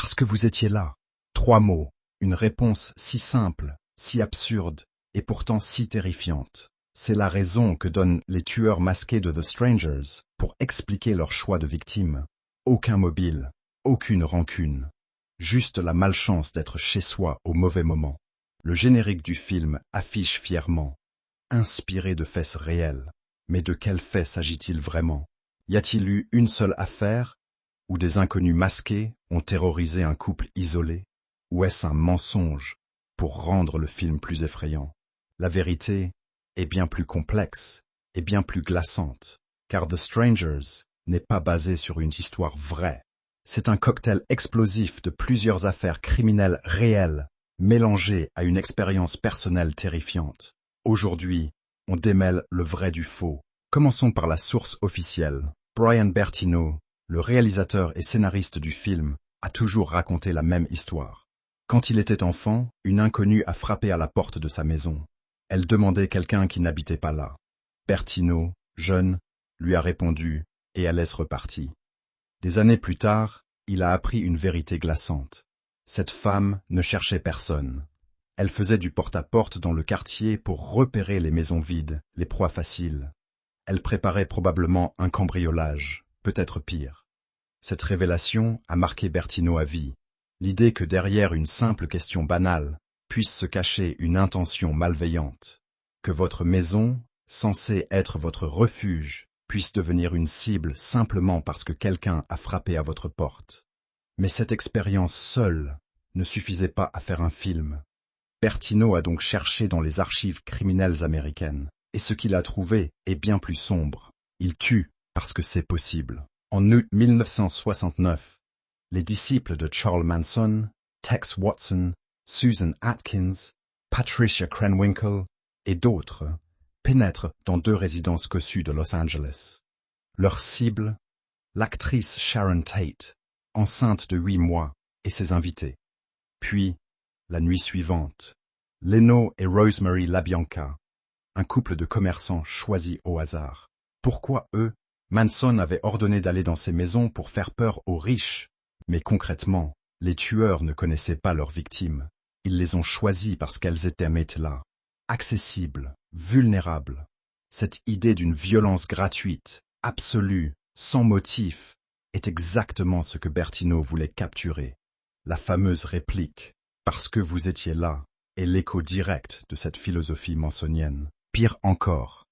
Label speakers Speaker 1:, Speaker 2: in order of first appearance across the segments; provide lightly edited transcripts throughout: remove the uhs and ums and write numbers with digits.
Speaker 1: Parce que vous étiez là. 3 mots, une réponse si simple, si absurde, et pourtant si terrifiante. C'est la raison que donnent les tueurs masqués de The Strangers pour expliquer leur choix de victime. Aucun mobile, aucune rancune. Juste la malchance d'être chez soi au mauvais moment. Le générique du film affiche fièrement. Inspiré de faits réels. Mais de quels faits s'agit-il vraiment? Y a-t-il eu une seule affaire où des inconnus masqués ont terrorisé un couple isolé? Ou est-ce un mensonge pour rendre le film plus effrayant? La vérité est bien plus complexe et bien plus glaçante, car The Strangers n'est pas basé sur une histoire vraie. C'est un cocktail explosif de plusieurs affaires criminelles réelles, mélangées à une expérience personnelle terrifiante. Aujourd'hui, on démêle le vrai du faux. Commençons par la source officielle. Brian Bertino, le réalisateur et scénariste du film, a toujours raconté la même histoire. Quand il était enfant, une inconnue a frappé à la porte de sa maison. Elle demandait quelqu'un qui n'habitait pas là. Bertino, jeune, lui a répondu et elle est repartie. Des années plus tard, il a appris une vérité glaçante. Cette femme ne cherchait personne. Elle faisait du porte-à-porte dans le quartier pour repérer les maisons vides, les proies faciles. Elle préparait probablement un cambriolage, peut-être pire. Cette révélation a marqué Bertino à vie. L'idée que derrière une simple question banale puisse se cacher une intention malveillante. Que votre maison, censée être votre refuge, puisse devenir une cible simplement parce que quelqu'un a frappé à votre porte. Mais cette expérience seule ne suffisait pas à faire un film. Bertino a donc cherché dans les archives criminelles américaines, et ce qu'il a trouvé est bien plus sombre. Il tue parce que c'est possible. En août 1969, les disciples de Charles Manson, Tex Watson, Susan Atkins, Patricia Krenwinkel et d'autres pénètrent dans 2 résidences cossues de Los Angeles. Leur cible, l'actrice Sharon Tate, enceinte de 8 mois, et ses invités. Puis, la nuit suivante, Leno et Rosemary LaBianca, un couple de commerçants choisis au hasard. Pourquoi eux? Manson avait ordonné d'aller dans ces maisons pour faire peur aux riches. Mais concrètement, les tueurs ne connaissaient pas leurs victimes. Ils les ont choisies parce qu'elles étaient là, accessibles, vulnérables. Cette idée d'une violence gratuite, absolue, sans motif, est exactement ce que Bertino voulait capturer. La fameuse réplique « Parce que vous étiez là » est l'écho direct de cette philosophie mansonienne. Pire encore,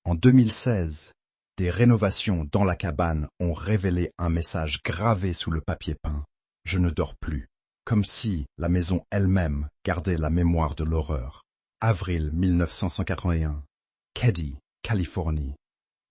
Speaker 1: en 2016, des rénovations dans la cabane ont révélé un message gravé sous le papier peint. « Je ne dors plus », comme si la maison elle-même gardait la mémoire de l'horreur. Avril 1981, Keddie, Californie.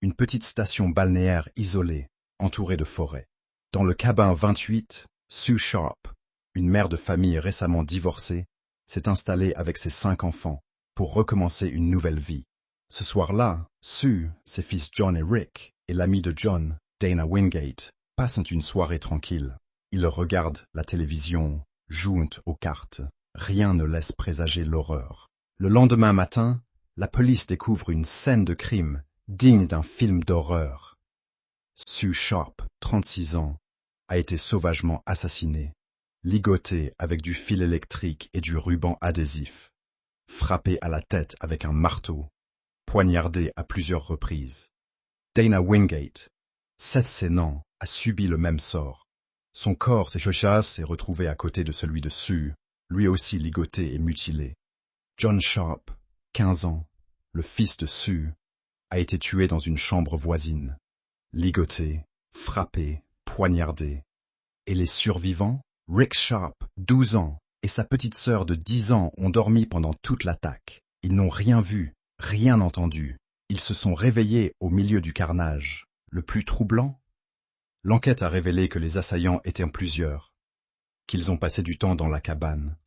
Speaker 1: Une petite station balnéaire isolée, entourée de forêts. Dans le cabin 28, Sue Sharp, une mère de famille récemment divorcée, s'est installée avec ses 5 enfants pour recommencer une nouvelle vie. Ce soir-là, Sue, ses fils John et Rick, et l'amie de John, Dana Wingate, passent une soirée tranquille. Ils regardent la télévision, jouent aux cartes. Rien ne laisse présager l'horreur. Le lendemain matin, la police découvre une scène de crime digne d'un film d'horreur. Sue Sharp, 36 ans, a été sauvagement assassinée, ligotée avec du fil électrique et du ruban adhésif, frappée à la tête avec un marteau, poignardée à plusieurs reprises. Dana Wingate, 7 ans, a subi le même sort. Son corps s'est retrouvé à côté de celui de Sue, lui aussi ligoté et mutilé. John Sharp, 15 ans, le fils de Sue, a été tué dans une chambre voisine, ligoté, frappé, poignardé. Et les survivants, Rick Sharp, 12 ans, et sa petite sœur de 10 ans ont dormi pendant toute l'attaque. Ils n'ont rien vu, rien entendu. Ils se sont réveillés au milieu du carnage. Le plus troublant? L'enquête a révélé que les assaillants étaient plusieurs, qu'ils ont passé du temps dans la cabane,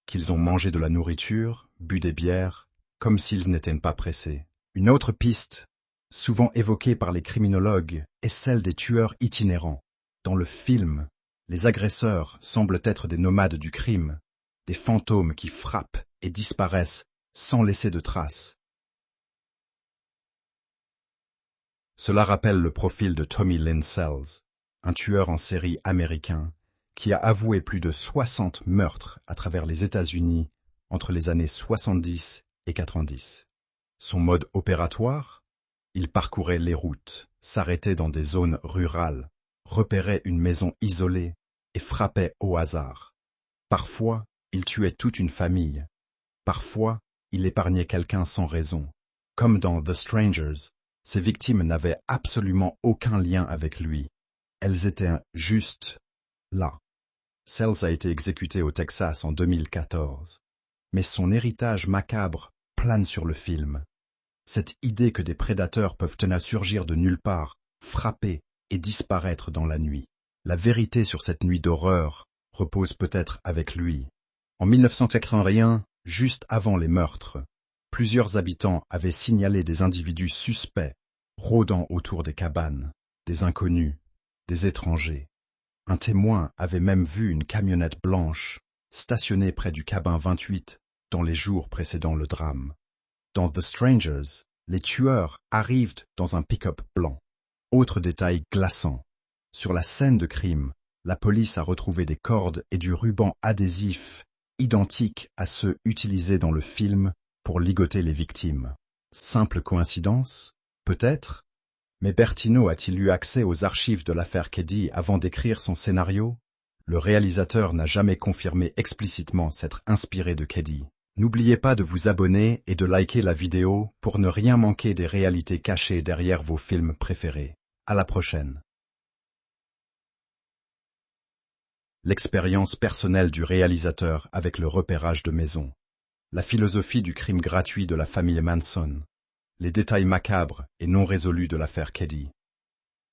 Speaker 1: qu'ils ont mangé de la nourriture, bu des bières, comme s'ils n'étaient pas pressés. Une autre piste, souvent évoquée par les criminologues, est celle des tueurs itinérants. Dans le film, les agresseurs semblent être des nomades du crime, des fantômes qui frappent et disparaissent sans laisser de traces. Cela rappelle le profil de Tommy Lynn Sells, un tueur en série américain qui a avoué plus de 60 meurtres à travers les États-Unis entre les années 70 et 90. Son mode opératoire? Il parcourait les routes, s'arrêtait dans des zones rurales, repérait une maison isolée et frappait au hasard. Parfois, il tuait toute une famille. Parfois, il épargnait quelqu'un sans raison. Comme dans The Strangers, ses victimes n'avaient absolument aucun lien avec lui. Elles étaient juste là. Sells a été exécuté au Texas en 2014. Mais son héritage macabre plane sur le film. Cette idée que des prédateurs peuvent surgir de nulle part, frapper et disparaître dans la nuit. La vérité sur cette nuit d'horreur repose peut-être avec lui. En 1981, juste avant les meurtres, plusieurs habitants avaient signalé des individus suspects rôdant autour des cabanes, des inconnus, des étrangers. Un témoin avait même vu une camionnette blanche stationnée près du cabin 28 dans les jours précédant le drame. Dans The Strangers, les tueurs arrivent dans un pick-up blanc. Autre détail glaçant. Sur la scène de crime, la police a retrouvé des cordes et du ruban adhésif identiques à ceux utilisés dans le film pour ligoter les victimes. Simple coïncidence? Peut-être? Mais Bertino a-t-il eu accès aux archives de l'affaire Keddie avant d'écrire son scénario? Le réalisateur n'a jamais confirmé explicitement s'être inspiré de Keddie. N'oubliez pas de vous abonner et de liker la vidéo pour ne rien manquer des réalités cachées derrière vos films préférés. À la prochaine. L'expérience personnelle du réalisateur avec le repérage de maisons. La philosophie du crime gratuit de la famille Manson. Les détails macabres et non résolus de l'affaire Keddie.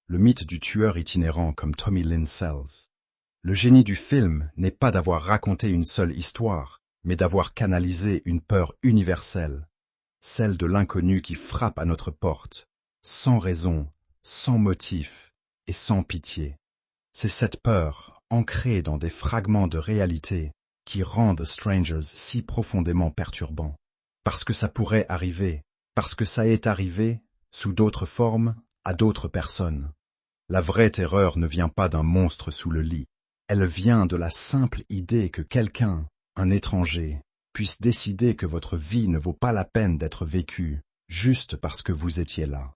Speaker 1: Le mythe du tueur itinérant comme Tommy Lynn Sells. Le génie du film n'est pas d'avoir raconté une seule histoire, mais d'avoir canalisé une peur universelle, celle de l'inconnu qui frappe à notre porte, sans raison, sans motif et sans pitié. C'est cette peur, ancrée dans des fragments de réalité, qui rend The Strangers si profondément perturbant. Parce que ça pourrait arriver, parce que ça est arrivé, sous d'autres formes, à d'autres personnes. La vraie terreur ne vient pas d'un monstre sous le lit, elle vient de la simple idée que quelqu'un, un étranger, puisse décider que votre vie ne vaut pas la peine d'être vécue, juste parce que vous étiez là.